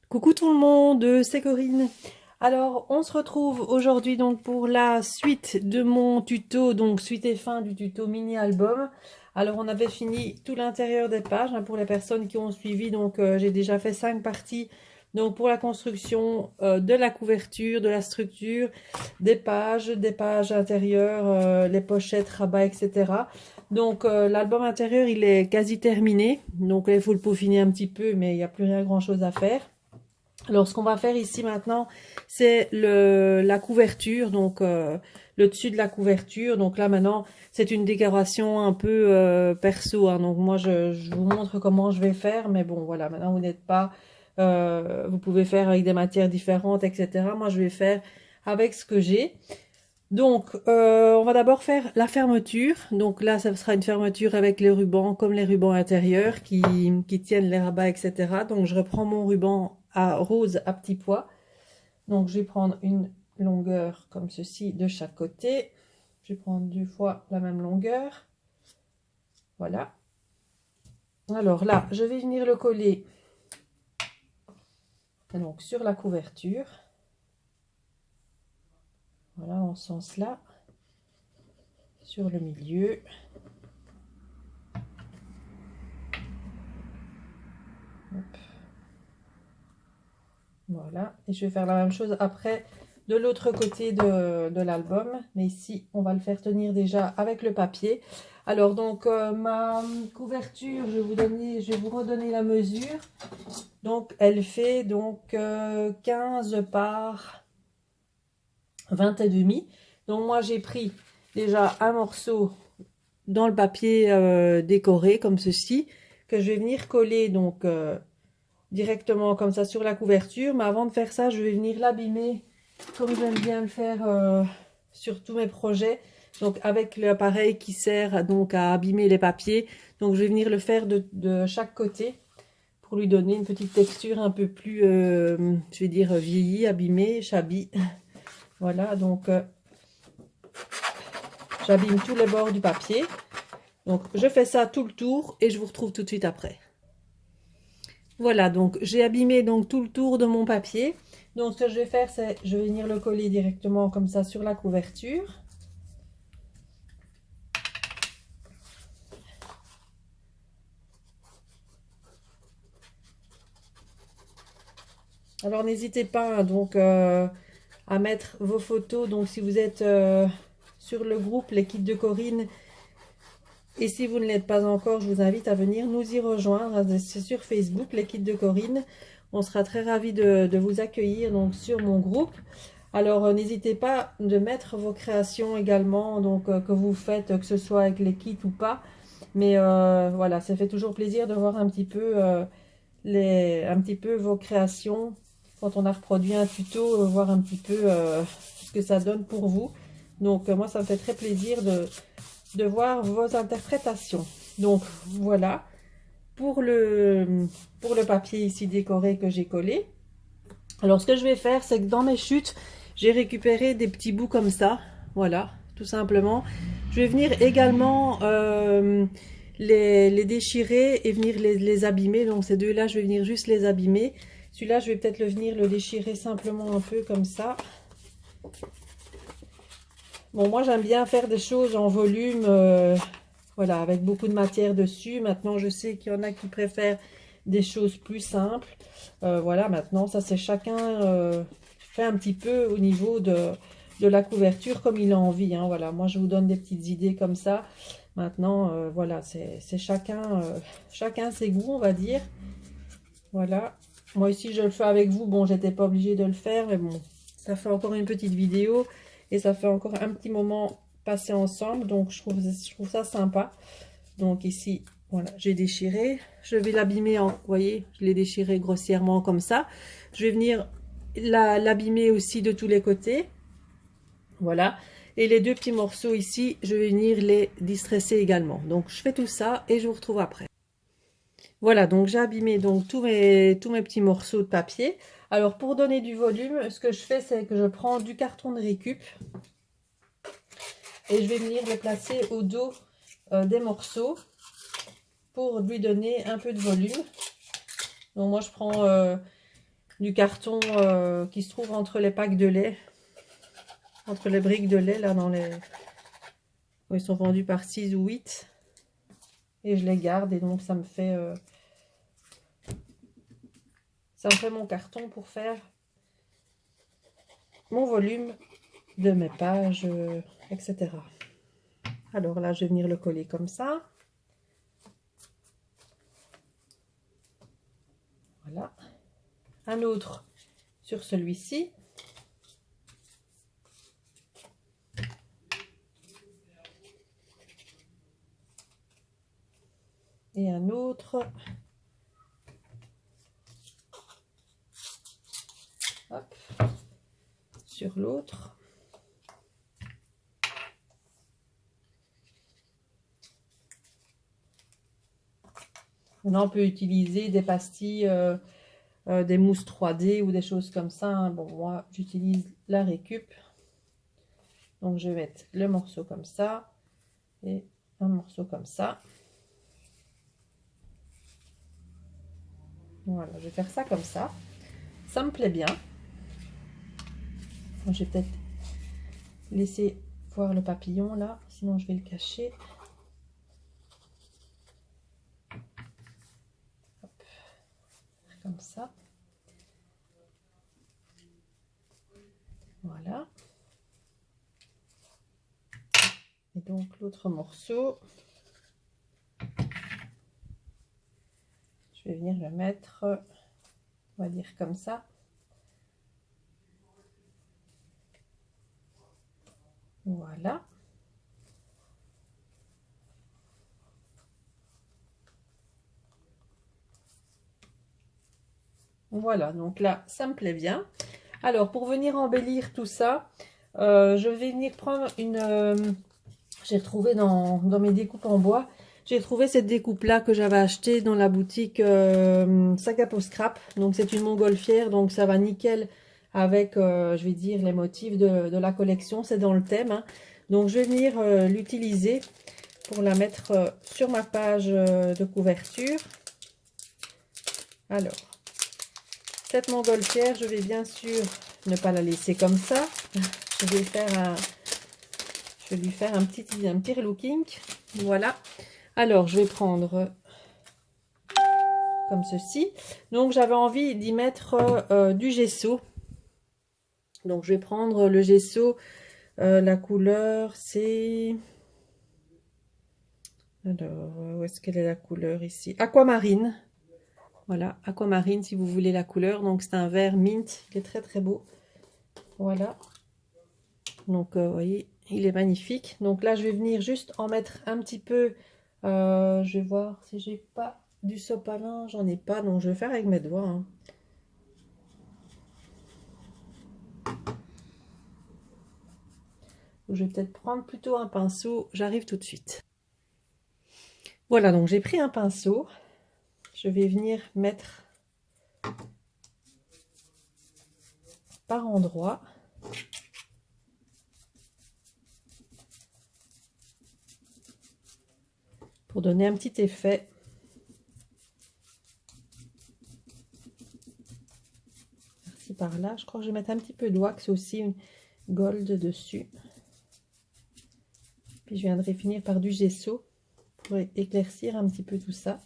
Coucou tout le monde, c'est Corinne. Alors, on se retrouve aujourd'hui donc pour la suite de mon tuto, donc suite et fin du tuto mini album. Alors, on avait fini tout l'intérieur des pages hein, pour les personnes qui ont suivi. Donc, j'ai déjà fait 5 parties. Donc, pour la construction de la couverture, de la structure, des pages intérieures, les pochettes, rabats, etc. Donc, l'album intérieur, il est quasi terminé. Donc, il faut le peaufiner un petit peu, mais il n'y a plus rien grand-chose à faire. Alors, ce qu'on va faire ici maintenant, c'est la couverture, donc le dessus de la couverture. Donc là, maintenant, c'est une décoration un peu perso, hein. Donc moi, je vous montre comment je vais faire. Mais bon, voilà, maintenant, vous n'êtes pas... vous pouvez faire avec des matières différentes, etc. Moi, je vais faire avec ce que j'ai. Donc, on va d'abord faire la fermeture. Donc là, ça sera une fermeture avec les rubans, comme les rubans intérieurs qui tiennent les rabats, etc. Donc, je reprends mon ruban à rose à petits pois. Donc, je vais prendre une longueur comme ceci de chaque côté. Je vais prendre 2 fois la même longueur. Voilà. Alors là, je vais venir le coller donc sur la couverture. Voilà, dans ce sens-là. Sur le milieu. Hop. Voilà, et je vais faire la même chose après de l'autre côté de l'album, mais ici on va le faire tenir déjà avec le papier. Alors donc ma couverture, je vais vous redonner la mesure. Donc elle fait donc 15 par 20 et demi. Donc moi j'ai pris déjà un morceau dans le papier décoré comme ceci, que je vais venir coller donc directement comme ça sur la couverture. Mais avant de faire ça, je vais venir l'abîmer comme j'aime bien le faire sur tous mes projets. Donc avec l'appareil qui sert donc à abîmer les papiers. Donc je vais venir le faire de chaque côté pour lui donner une petite texture un peu plus, je vais dire vieillie, abîmée, shabby. Voilà, donc j'abîme tous les bords du papier. Donc je fais ça tout le tour et je vous retrouve tout de suite après. Voilà, donc j'ai abîmé donc tout le tour de mon papier. Donc ce que je vais faire, c'est je vais venir le coller directement comme ça sur la couverture. Alors n'hésitez pas hein, donc à mettre vos photos. Donc si vous êtes sur le groupe Les Kits de Corinne et si vous ne l'êtes pas encore, je vous invite à venir nous y rejoindre. C'est sur Facebook Les Kits de Corinne. On sera très ravis de vous accueillir donc sur mon groupe. Alors n'hésitez pas de mettre vos créations également, donc que vous faites, que ce soit avec les kits ou pas. Mais voilà, ça fait toujours plaisir de voir un petit peu, un petit peu vos créations. Quand on a reproduit un tuto, voir un petit peu ce que ça donne pour vous. Donc moi, ça me fait très plaisir de voir vos interprétations. Donc voilà, pour le papier ici décoré que j'ai collé. Alors ce que je vais faire, c'est que dans mes chutes, j'ai récupéré des petits bouts comme ça. Voilà, tout simplement. Je vais venir également les déchirer et venir les abîmer. Donc ces deux-là, je vais venir juste les abîmer. Celui-là, je vais peut-être venir le déchirer simplement un peu comme ça. Bon, moi, j'aime bien faire des choses en volume, voilà, avec beaucoup de matière dessus. Maintenant, je sais qu'il y en a qui préfèrent des choses plus simples. Voilà, maintenant, ça, c'est chacun fait un petit peu au niveau de la couverture comme il a envie, hein. Voilà, moi, je vous donne des petites idées comme ça. Maintenant, voilà, c'est chacun ses goûts, on va dire. Voilà. Moi, ici, je le fais avec vous. Bon, j'étais pas obligée de le faire, mais bon, ça fait encore une petite vidéo. Et ça fait encore un petit moment passé ensemble. Donc, je trouve ça sympa. Donc, ici, voilà, j'ai déchiré. Je vais l'abîmer, vous voyez, je l'ai déchiré grossièrement comme ça. Je vais venir l'abîmer aussi de tous les côtés. Voilà. Et les deux petits morceaux ici, je vais venir les distresser également. Donc, je fais tout ça et je vous retrouve après. Voilà, donc j'ai abîmé donc tous mes petits morceaux de papier. Alors, pour donner du volume, ce que je fais, c'est que je prends du carton de récup. Et je vais venir le placer au dos des morceaux pour lui donner un peu de volume. Donc moi je prends du carton qui se trouve entre les packs de lait, entre les briques de lait, là, dans les... Ils sont vendus par 6 ou 8. Et je les garde, et donc ça me fait mon carton pour faire mon volume de mes pages, etc. Alors là, je vais venir le coller comme ça. Voilà. Un autre sur celui-ci. Et un autre. Hop. Sur l'autre. Là, on peut utiliser des pastilles, des mousses 3D ou des choses comme ça, hein. Bon, moi, j'utilise la récup. Donc, je vais mettre le morceau comme ça et un morceau comme ça. Voilà, je vais faire ça comme ça. Ça me plaît bien. Je vais peut-être laisser voir le papillon là, sinon je vais le cacher. Hop. Comme ça. Voilà. Et donc l'autre morceau, je vais venir le mettre, on va dire comme ça. Voilà. Voilà, donc là, ça me plaît bien. Alors, pour venir embellir tout ça, je vais venir prendre une... j'ai retrouvé dans mes découpes en bois, j'ai trouvé cette découpe-là que j'avais achetée dans la boutique Sac à Peau Scrap. Donc, c'est une montgolfière, donc ça va nickel avec, je vais dire, les motifs de la collection. C'est dans le thème, hein. Donc, je vais venir l'utiliser pour la mettre sur ma page de couverture. Alors, cette montgolfière, je vais bien sûr ne pas la laisser comme ça. Je vais lui faire un petit relooking. Voilà. Alors, je vais prendre comme ceci. Donc, j'avais envie d'y mettre du gesso. Donc, je vais prendre le gesso. La couleur, c'est... Alors, où est-ce qu'elle est la couleur ici? Aquamarine. Voilà, aquamarine si vous voulez la couleur. Donc, c'est un vert mint. Il est très, très beau. Voilà. Donc, vous voyez, il est magnifique. Donc là, je vais venir juste en mettre un petit peu. Je vais voir si j'ai pas du sopalin. J'en ai pas, donc je vais faire avec mes doigts, hein. Je vais peut-être prendre plutôt un pinceau. J'arrive tout de suite. Voilà, donc j'ai pris un pinceau. Je vais venir mettre par endroits. Pour donner un petit effet. Par-ci par-là. Je crois que je vais mettre un petit peu de wax aussi, une gold dessus. Puis je viendrai finir par du gesso pour éclaircir un petit peu tout ça.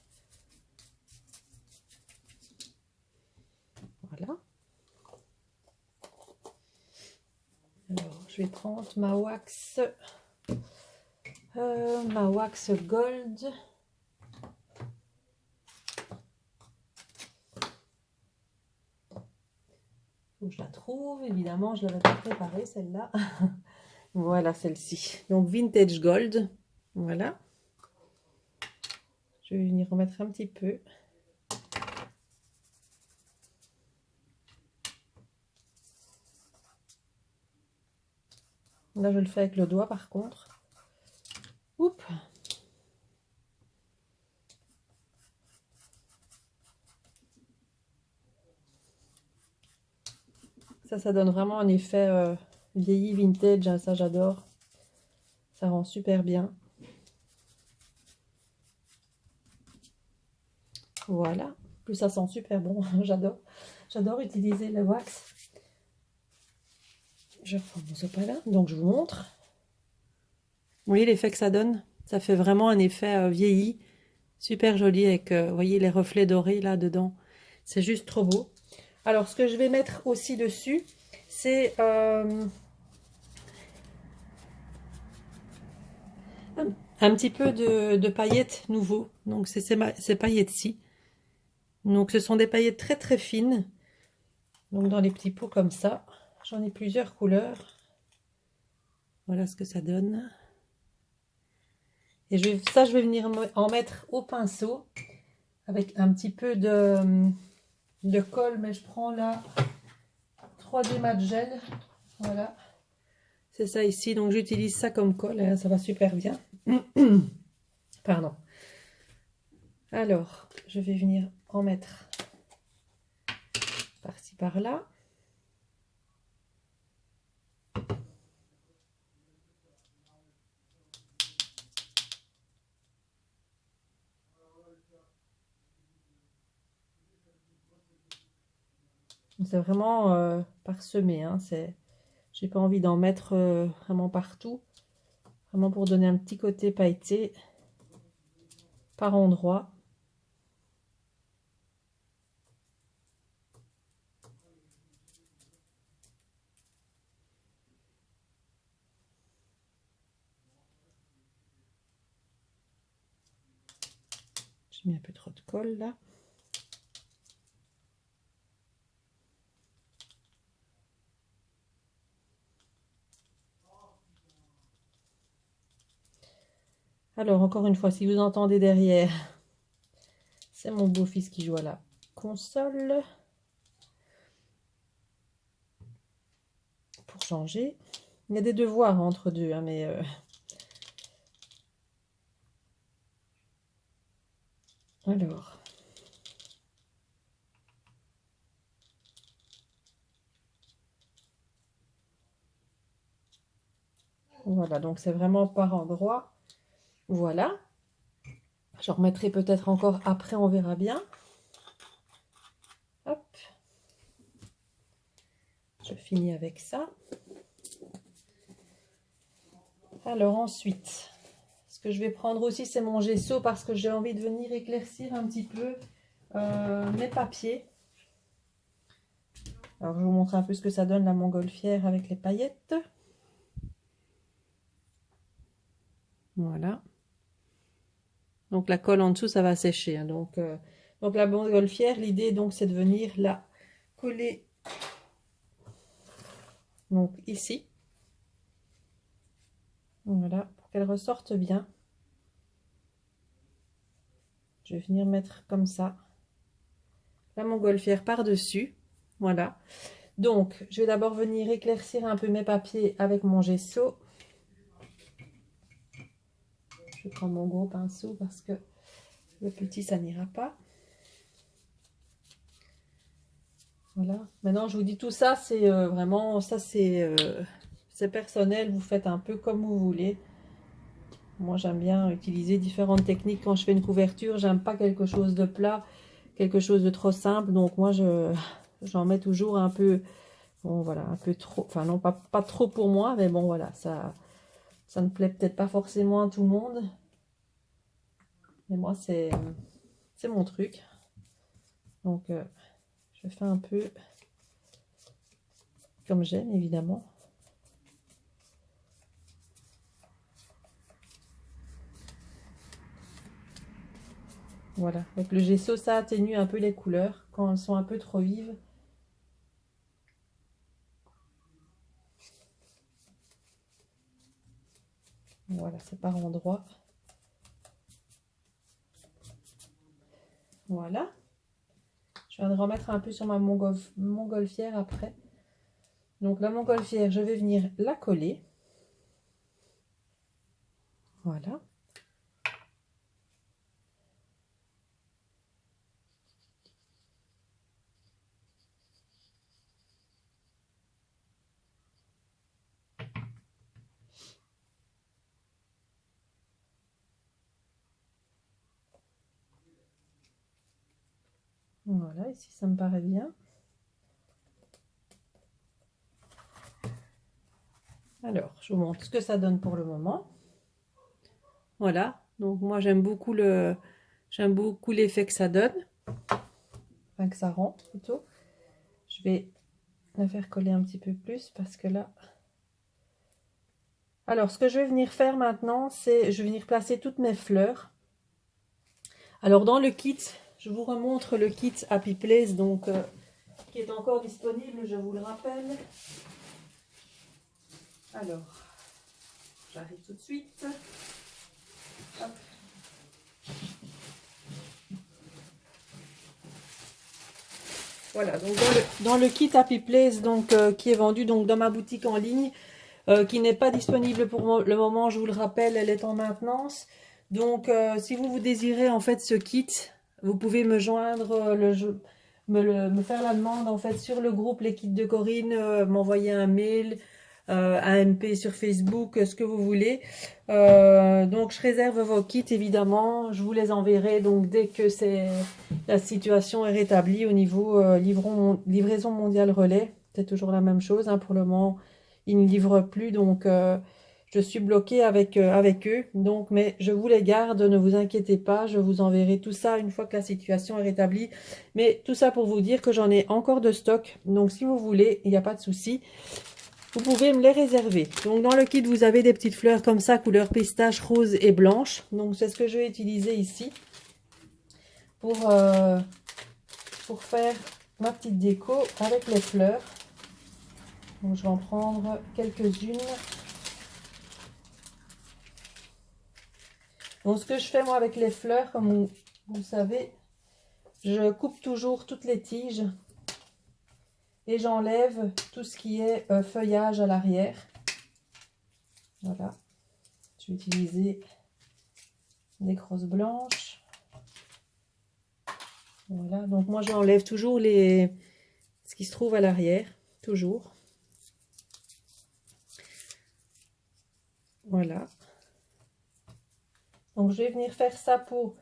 Voilà. Alors, je vais prendre ma wax gold. Faut que je la trouve, évidemment, je l'avais pas préparée celle-là. Voilà celle-ci. Donc Vintage Gold. Voilà. Je vais venir remettre un petit peu. Là, je le fais avec le doigt par contre. Oups. Ça donne vraiment un effet vieilli, vintage, hein, ça j'adore. Ça rend super bien. Voilà. plus ça sent super bon. J'adore utiliser le wax. Je reprends mon sopalin, donc je vous montre. Vous voyez l'effet que ça donne? Ça fait vraiment un effet vieilli, super joli avec, vous voyez les reflets dorés là dedans. C'est juste trop beau. Alors ce que je vais mettre aussi dessus, c'est un petit peu de paillettes nouveau. Donc c'est ces paillettes-ci. Donc ce sont des paillettes très très fines. Donc dans les petits pots comme ça. J'en ai plusieurs couleurs. Voilà ce que ça donne. Et je vais venir en mettre au pinceau avec un petit peu de colle, mais je prends la 3D Matte Gel. Voilà. C'est ça ici, donc j'utilise ça comme colle, hein, ça va super bien. Pardon. Alors, je vais venir en mettre par-ci par-là. C'est vraiment parsemé, hein, j'ai pas envie d'en mettre vraiment partout. Vraiment pour donner un petit côté pailleté par endroit. J'ai mis un peu trop de colle là. Alors, encore une fois, si vous entendez derrière, c'est mon beau-fils qui joue à la console. Pour changer. Il y a des devoirs entre deux, hein, mais... Alors... Voilà, donc c'est vraiment par endroit. Voilà. Je remettrai peut-être encore après, on verra bien. Hop. Je finis avec ça. Alors ensuite, ce que je vais prendre aussi, c'est mon gesso parce que j'ai envie de venir éclaircir un petit peu mes papiers. Alors je vous montre un peu ce que ça donne la montgolfière avec les paillettes. Voilà. Donc la colle en dessous, ça va sécher. Hein. Donc la montgolfière, l'idée donc c'est de venir la coller donc ici. Voilà, pour qu'elle ressorte bien. Je vais venir mettre comme ça la montgolfière par-dessus. Voilà. Donc, je vais d'abord venir éclaircir un peu mes papiers avec mon gesso. Je prends mon gros pinceau parce que le petit, ça n'ira pas. Voilà. Maintenant, je vous dis tout ça, c'est vraiment, ça c'est personnel. Vous faites un peu comme vous voulez. Moi, j'aime bien utiliser différentes techniques quand je fais une couverture. J'aime pas quelque chose de plat, quelque chose de trop simple. Donc, moi, j'en mets toujours un peu, bon, voilà, un peu trop. Enfin, non, pas trop pour moi, mais bon, voilà, ça ne plaît peut-être pas forcément à tout le monde. Mais moi, c'est mon truc. Donc, je fais un peu comme j'aime, évidemment. Voilà, avec le gesso, ça atténue un peu les couleurs quand elles sont un peu trop vives. Voilà, c'est par endroit. Voilà. Je viens de remettre un peu sur ma montgolfière après. Donc la montgolfière, je vais venir la coller. Voilà. Voilà, ici ça me paraît bien. Alors, je vous montre ce que ça donne pour le moment. Voilà, donc moi j'aime beaucoup l'effet que ça donne, enfin que ça rend plutôt. Je vais la faire coller un petit peu plus parce que là... Alors, ce que je vais venir faire maintenant, c'est je vais venir placer toutes mes fleurs. Alors, dans le kit, je vous remontre le kit Happy Place, donc qui est encore disponible, je vous le rappelle. Alors, j'arrive tout de suite. Hop. Voilà, donc dans le kit Happy Place, donc qui est vendu donc dans ma boutique en ligne, qui n'est pas disponible pour le moment, je vous le rappelle, elle est en maintenance. Donc, si vous désirez en fait ce kit, vous pouvez me joindre, me faire la demande en fait sur le groupe Les Kits de Corinne, m'envoyer un mail, un MP sur Facebook, ce que vous voulez. Donc, je réserve vos kits évidemment, je vous les enverrai donc dès que la situation est rétablie au niveau livraison mondiale relais. C'est toujours la même chose, hein, pour le moment. Ils ne livrent plus, donc je suis bloquée avec eux. Donc, mais je vous les garde, ne vous inquiétez pas, je vous enverrai tout ça une fois que la situation est rétablie. Mais tout ça pour vous dire que j'en ai encore de stock. Donc, si vous voulez, il n'y a pas de souci. Vous pouvez me les réserver. Donc, dans le kit, vous avez des petites fleurs comme ça, couleur pistache, rose et blanche. Donc, c'est ce que je vais utiliser ici pour faire ma petite déco avec les fleurs. Donc, je vais en prendre quelques-unes. Donc, ce que je fais moi avec les fleurs, comme vous savez, je coupe toujours toutes les tiges et j'enlève tout ce qui est feuillage à l'arrière. Voilà. Je vais utiliser des crosses blanches. Voilà. Donc, moi, j'enlève toujours ce qui se trouve à l'arrière. Toujours. Voilà. Donc, je vais venir faire ça pour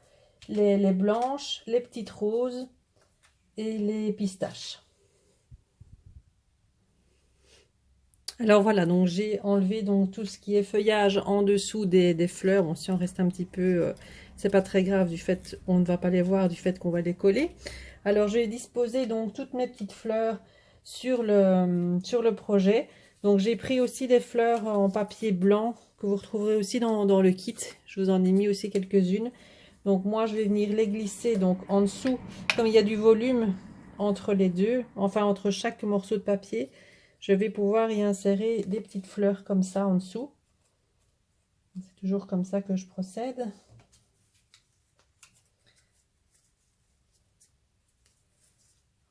les blanches, les petites roses et les pistaches. Alors voilà, donc j'ai enlevé donc tout ce qui est feuillage en dessous des fleurs. Bon, si on reste un petit peu, c'est pas très grave du fait, on ne va pas les voir du fait qu'on va les coller. Alors je vais disposer donc toutes mes petites fleurs sur le projet. Donc j'ai pris aussi des fleurs en papier blanc que vous retrouverez aussi dans le kit. Je vous en ai mis aussi quelques-unes. Donc moi je vais venir les glisser donc en dessous, comme il y a du volume entre les deux, enfin entre chaque morceau de papier. Je vais pouvoir y insérer des petites fleurs comme ça en dessous. C'est toujours comme ça que je procède.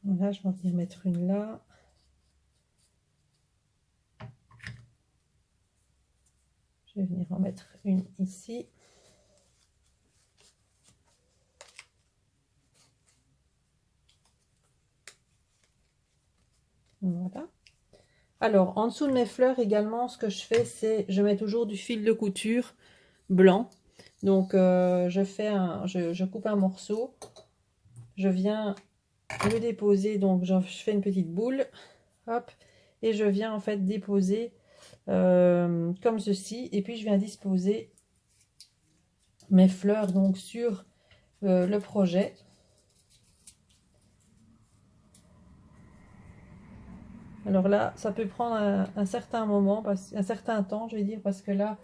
Voilà, je vais venir mettre une là. Je vais venir en mettre une ici. Voilà. Alors, en dessous de mes fleurs également, ce que je fais, c'est je mets toujours du fil de couture blanc. Donc, je coupe un morceau, je viens le déposer, donc je fais une petite boule, hop, et je viens en fait déposer comme ceci, et puis je viens disposer mes fleurs donc sur le projet. Alors là, ça peut prendre un certain moment, un certain temps, je vais dire, parce que là,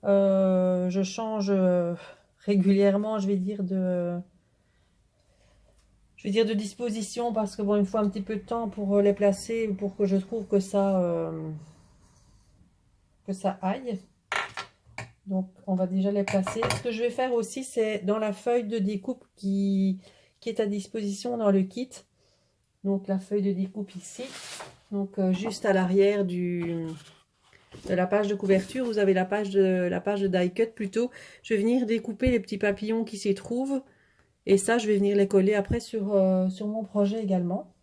je change régulièrement, je vais dire de disposition, parce que bon, il me faut un petit peu de temps pour les placer, pour que je trouve que ça aille. Donc, on va déjà les placer. Ce que je vais faire aussi, c'est dans la feuille de découpe qui est à disposition dans le kit. Donc, la feuille de découpe ici. Donc, juste à l'arrière de la page de couverture, vous avez la page de die cut plutôt. Je vais venir découper les petits papillons qui s'y trouvent. Et ça, je vais venir les coller après sur mon projet également.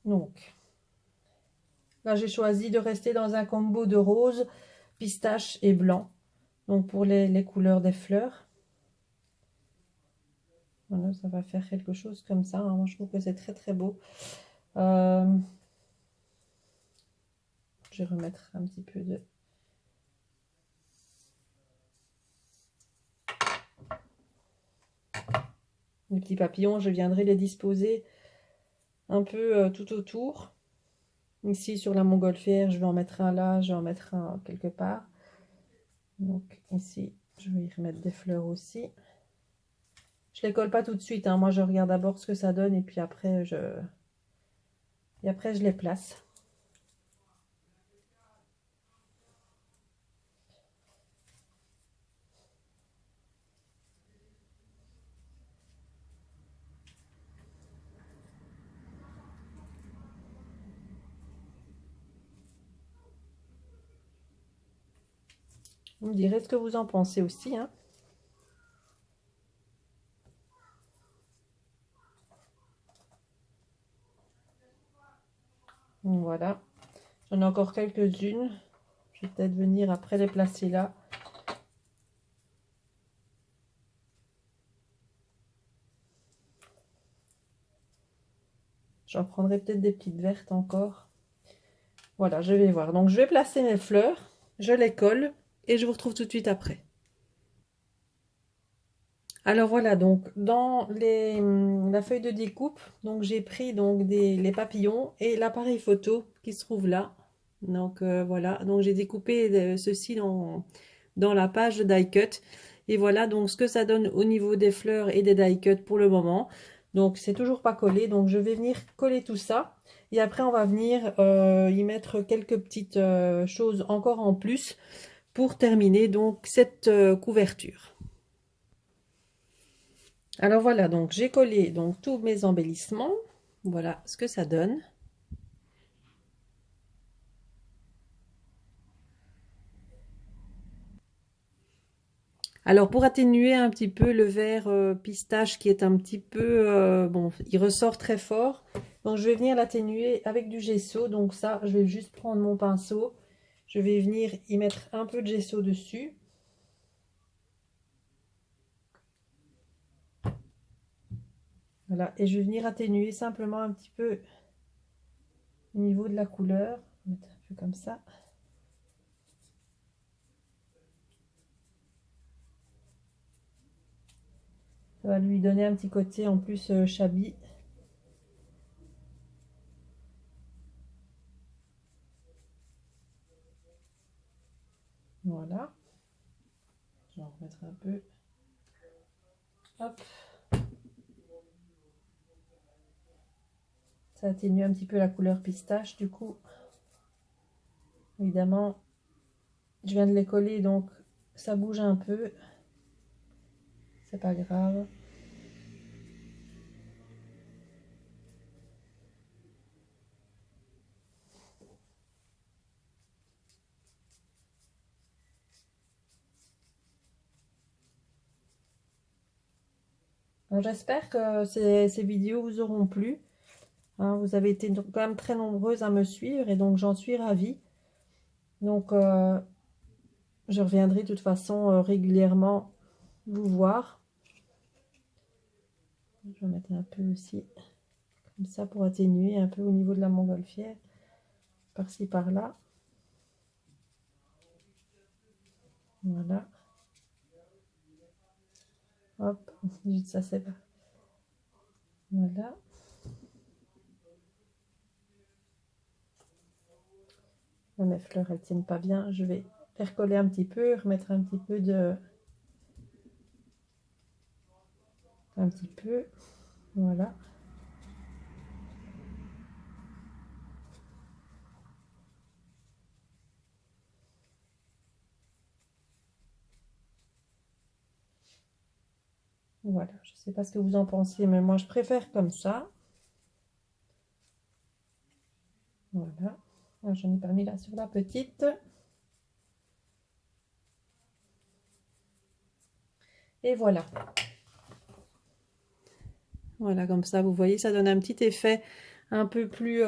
Donc, là, j'ai choisi de rester dans un combo de rose, pistache et blanc. Donc, pour les couleurs des fleurs. Voilà, ça va faire quelque chose comme ça, hein. Moi, je trouve que c'est très beau. Je vais remettre un petit peu de... Les petits papillons, je viendrai les disposer un peu tout autour. Ici, sur la montgolfière, je vais en mettre un là, je vais en mettre un quelque part. Donc ici, je vais y remettre des fleurs aussi. Je les colle pas tout de suite, hein. Moi, je regarde d'abord ce que ça donne et puis après, je les place. Vous me direz ce que vous en pensez aussi, hein. Voilà. J'en ai encore quelques-unes. Je vais peut-être venir après les placer là. J'en prendrai peut-être des petites vertes encore. Voilà, je vais voir. Donc, je vais placer mes fleurs. Je les colle et je vous retrouve tout de suite après. Alors voilà, donc dans la feuille de découpe, donc j'ai pris donc les papillons et l'appareil photo qui se trouve là. Donc voilà, donc j'ai découpé ceci dans la page de die cut. Et voilà donc ce que ça donne au niveau des fleurs et des die cut pour le moment. Donc c'est toujours pas collé, donc je vais venir coller tout ça. Et après on va venir y mettre quelques petites choses encore en plus pour terminer donc cette couverture. Alors voilà, donc j'ai collé donc tous mes embellissements. Voilà ce que ça donne. Alors pour atténuer un petit peu le vert pistache qui est un petit peu, bon, il ressort très fort. Donc je vais venir l'atténuer avec du gesso. Donc ça, je vais juste prendre mon pinceau. Je vais venir y mettre un peu de gesso dessus. Voilà, et je vais venir atténuer simplement un petit peu au niveau de la couleur. Mettre un peu comme ça. Ça va lui donner un petit côté en plus shabby. Voilà. Je vais en remettre un peu. Hop. Ça atténue un petit peu la couleur pistache du coup. Évidemment, je viens de les coller donc ça bouge un peu. C'est pas grave. J'espère que ces vidéos vous auront plu. Hein, vous avez été quand même très nombreuses à me suivre et donc j'en suis ravie. Donc je reviendrai de toute façon régulièrement vous voir. Je vais mettre un peu aussi comme ça pour atténuer un peu au niveau de la montgolfière. Par-ci par-là. Voilà. Hop, ça c'est pas. Voilà. Là, mes fleurs, elles tiennent pas bien. Je vais faire coller un petit peu, remettre un petit peu de... Un petit peu. Voilà. Voilà. Je sais pas ce que vous en pensez, mais moi, je préfère comme ça. Voilà. J'en ai pas mis là sur la petite. Et voilà. Voilà, comme ça, vous voyez, ça donne un petit effet un peu plus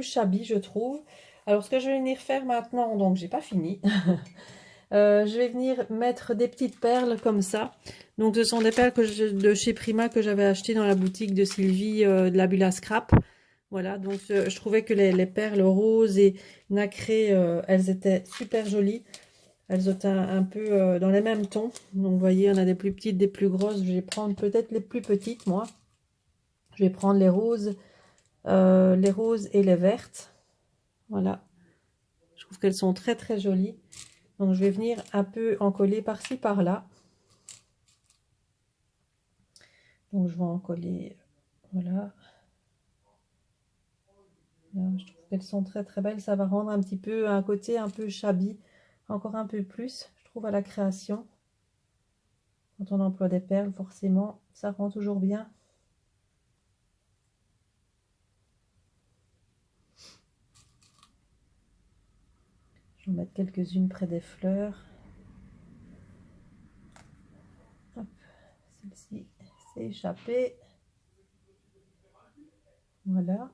shabby, je trouve. Alors, ce que je vais venir faire maintenant, donc, j'ai pas fini. Je vais venir mettre des petites perles comme ça. Donc ce sont des perles de chez Prima que j'avais achetées dans la boutique de Sylvie de la Bulle à Scrap. Voilà, donc je trouvais que les perles roses et nacrées, elles étaient super jolies. Elles étaient un peu dans les mêmes tons. Donc vous voyez, on a des plus petites, des plus grosses. Je vais prendre peut-être les plus petites, moi. Je vais prendre les roses et les vertes. Voilà. Je trouve qu'elles sont très très jolies. Donc je vais venir un peu en coller par-ci par-là. Donc je vais en coller, voilà. Là, je trouve qu'elles sont très très belles. Ça va rendre un petit peu un côté un peu shabby, encore un peu plus, je trouve, à la création. Quand on emploie des perles, forcément, ça rend toujours bien. Je vais en mettre quelques-unes près des fleurs. Celle-ci s'est échappée. Voilà.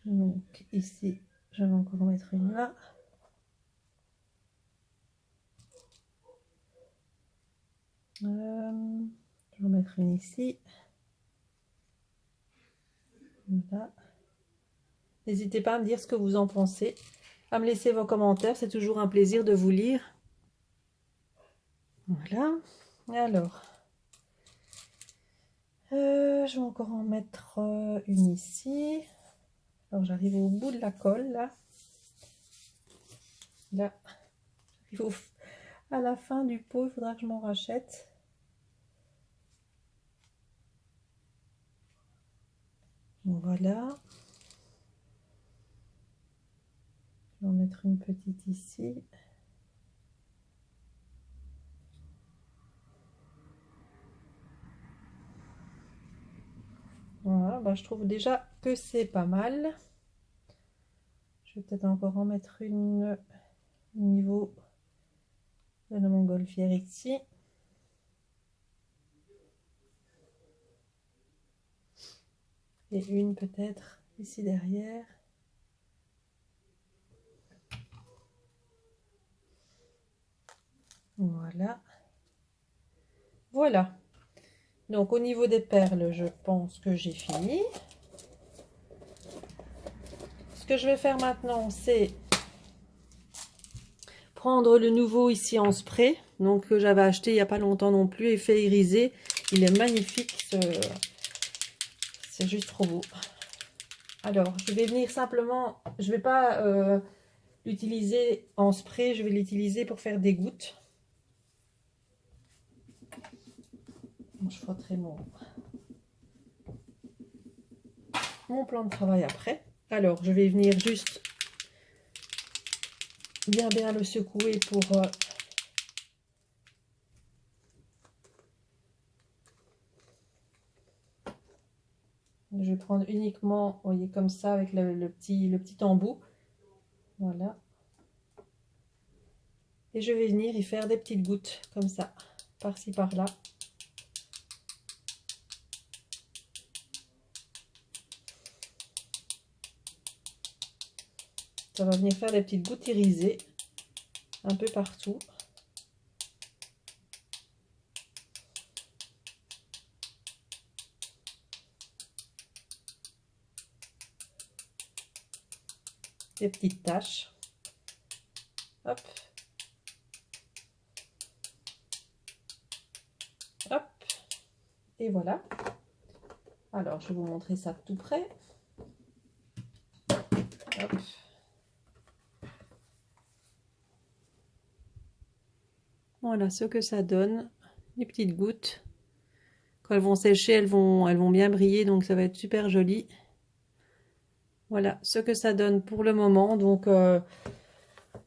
Donc ici, je vais encore mettre une là. Je vais en mettre une ici. Voilà. N'hésitez pas à me dire ce que vous en pensez, à me laisser vos commentaires, c'est toujours un plaisir de vous lire. Voilà. Alors, je vais encore en mettre une ici. Alors, j'arrive au bout de la colle, là. Là, j'arrive à la fin du pot, il faudra que je m'en rachète. Voilà. Je vais en mettre une petite ici. Voilà, bah, je trouve déjà que c'est pas mal. Je vais peut-être encore en mettre une au niveau de la montgolfière ici. Et une peut-être ici derrière. Voilà. Voilà. Donc au niveau des perles, je pense que j'ai fini. Ce que je vais faire maintenant, c'est prendre le nouveau ici en spray. Donc que j'avais acheté il n'y a pas longtemps non plus, effet irisé. Il est magnifique. C'est juste trop beau. Alors, je vais venir simplement, je ne vais pas l'utiliser en spray, je vais l'utiliser pour faire des gouttes. Donc, je frotterai mon plan de travail après. Alors, je vais venir juste bien le secouer pour... je vais prendre uniquement, vous voyez, comme ça, avec le petit embout. Voilà. Et je vais venir y faire des petites gouttes, comme ça, par-ci, par-là. Ça va venir faire des petites gouttes irisées, un peu partout. Des petites taches. Hop. Hop. Et voilà. Alors, je vais vous montrer ça de tout près. Hop. Voilà ce que ça donne. Les petites gouttes. Quand elles vont sécher, elles vont bien briller, donc ça va être super joli. Voilà ce que ça donne pour le moment. Donc, bon,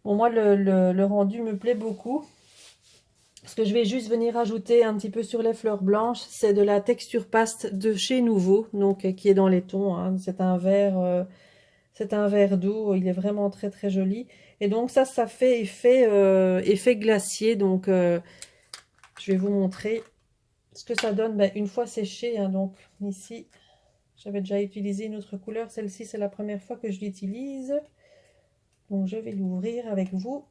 moi, le rendu me plaît beaucoup. Ce que je vais juste venir ajouter un petit peu sur les fleurs blanches, c'est de la texture paste de chez Nouveau, donc qui est dans les tons. Hein. C'est un vert d'eau, il est vraiment très très joli. Et donc ça fait effet glacier. Donc je vais vous montrer ce que ça donne une fois séché. Hein. Donc ici, j'avais déjà utilisé une autre couleur. Celle-ci, c'est la première fois que je l'utilise. Donc je vais l'ouvrir avec vous.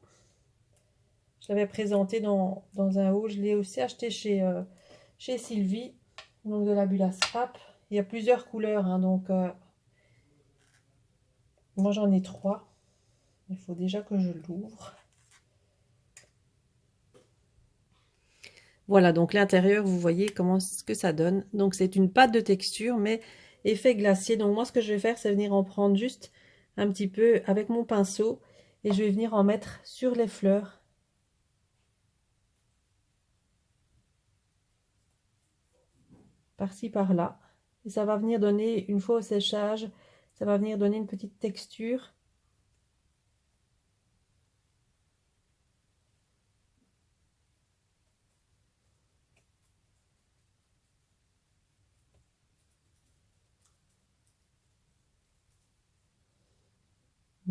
Je l'avais présenté dans un haul. Je l'ai aussi acheté chez Sylvie, donc de la Bula Scrap. Il y a plusieurs couleurs, hein, donc moi j'en ai 3. Il faut déjà que je l'ouvre. Voilà, donc l'intérieur, vous voyez comment ce que ça donne. Donc c'est une pâte de texture, mais effet glacier. Donc moi, ce que je vais faire, c'est venir en prendre juste un petit peu avec mon pinceau. Et je vais venir en mettre sur les fleurs. Par-ci, par-là. Et ça va venir donner, une fois au séchage, ça va venir donner une petite texture.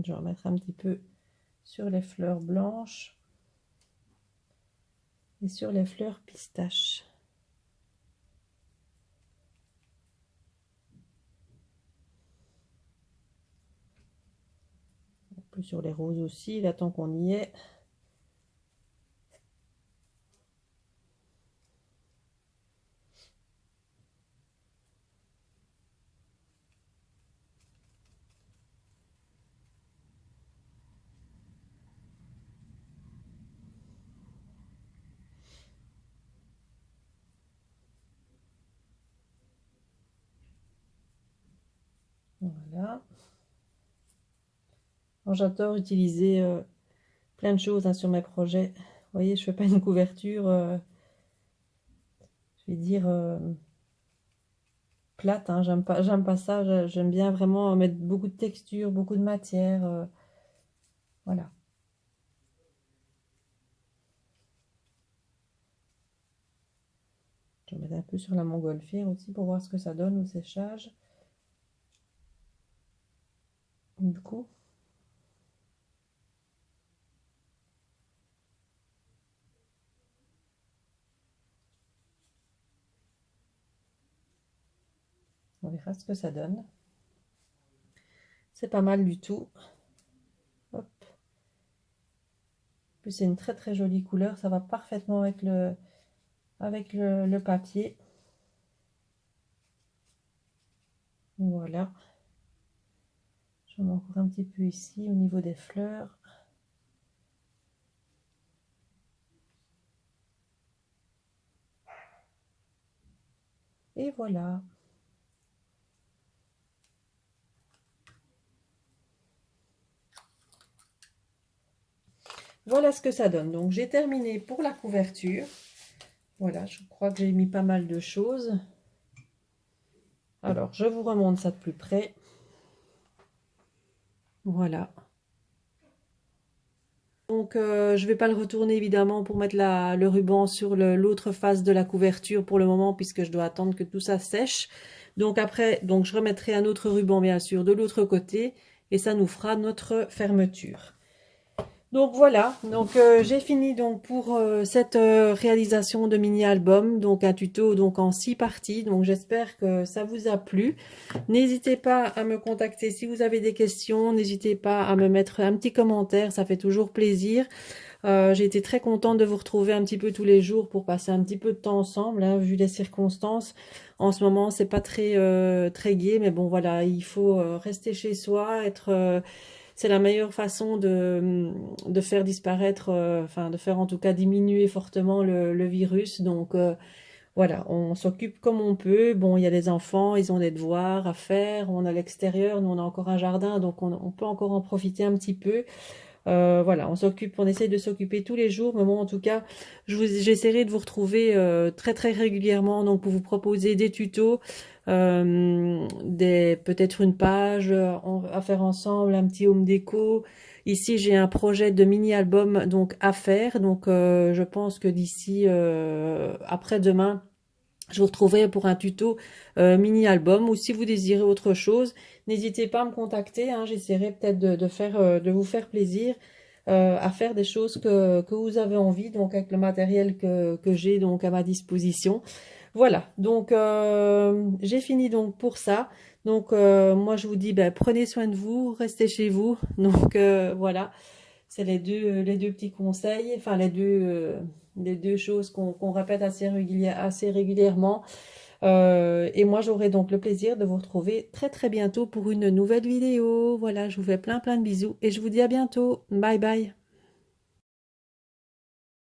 Je vais en mettre un petit peu sur les fleurs blanches et sur les fleurs pistaches. Un peu sur les roses aussi, là, tant qu'on y est. Voilà. J'adore utiliser plein de choses, hein, sur mes projets. Vous voyez, je fais pas une couverture, je vais dire, plate, hein. J'aime pas ça. J'aime bien vraiment mettre beaucoup de texture, beaucoup de matière. Voilà. Je vais mettre un peu sur la montgolfière aussi pour voir ce que ça donne au séchage. Du coup. On verra ce que ça donne. C'est pas mal du tout. Hop. En plus, c'est une très très jolie couleur. Ça va parfaitement avec le papier. Voilà. J'en mets encore un petit peu ici au niveau des fleurs. Et voilà. Voilà ce que ça donne. Donc j'ai terminé pour la couverture. Voilà, je crois que j'ai mis pas mal de choses. Alors, je vous remonte ça de plus près. Voilà. Donc, je ne vais pas le retourner évidemment pour mettre le ruban sur l'autre face de la couverture pour le moment, puisque je dois attendre que tout ça sèche. Donc après, je remettrai un autre ruban bien sûr de l'autre côté et ça nous fera notre fermeture. Donc voilà, j'ai fini donc pour cette réalisation de mini-album, donc un tuto donc en 6 parties. Donc j'espère que ça vous a plu. N'hésitez pas à me contacter si vous avez des questions, n'hésitez pas à me mettre un petit commentaire, ça fait toujours plaisir. J'ai été très contente de vous retrouver un petit peu tous les jours pour passer un petit peu de temps ensemble, hein, vu les circonstances. En ce moment, c'est pas très gai, mais bon voilà, il faut rester chez soi, c'est la meilleure façon de faire disparaître, enfin de faire en tout cas diminuer fortement le virus. Donc voilà, on s'occupe comme on peut. Bon, il y a les enfants, ils ont des devoirs à faire. On a l'extérieur, nous on a encore un jardin, donc on peut encore en profiter un petit peu. Voilà, on essaie de s'occuper tous les jours. Mais bon, en tout cas, j'essaierai de vous retrouver très très régulièrement, donc pour vous proposer des tutos, peut-être une page à faire ensemble, un petit home déco. Ici, j'ai un projet de mini-album donc à faire. Donc, je pense que d'ici après-demain, je vous retrouverai pour un tuto mini-album. Ou si vous désirez autre chose, n'hésitez pas à me contacter, hein. J'essaierai peut-être de vous faire plaisir à faire des choses que vous avez envie, donc avec le matériel que j'ai donc à ma disposition. Voilà, donc j'ai fini donc pour ça. Donc moi je vous dis ben, prenez soin de vous, restez chez vous. Donc voilà, c'est les deux petits conseils, enfin les deux choses qu'on répète assez régulièrement. Et moi j'aurai donc le plaisir de vous retrouver très très bientôt pour une nouvelle vidéo. Voilà, je vous fais plein plein de bisous et je vous dis à bientôt. Bye bye.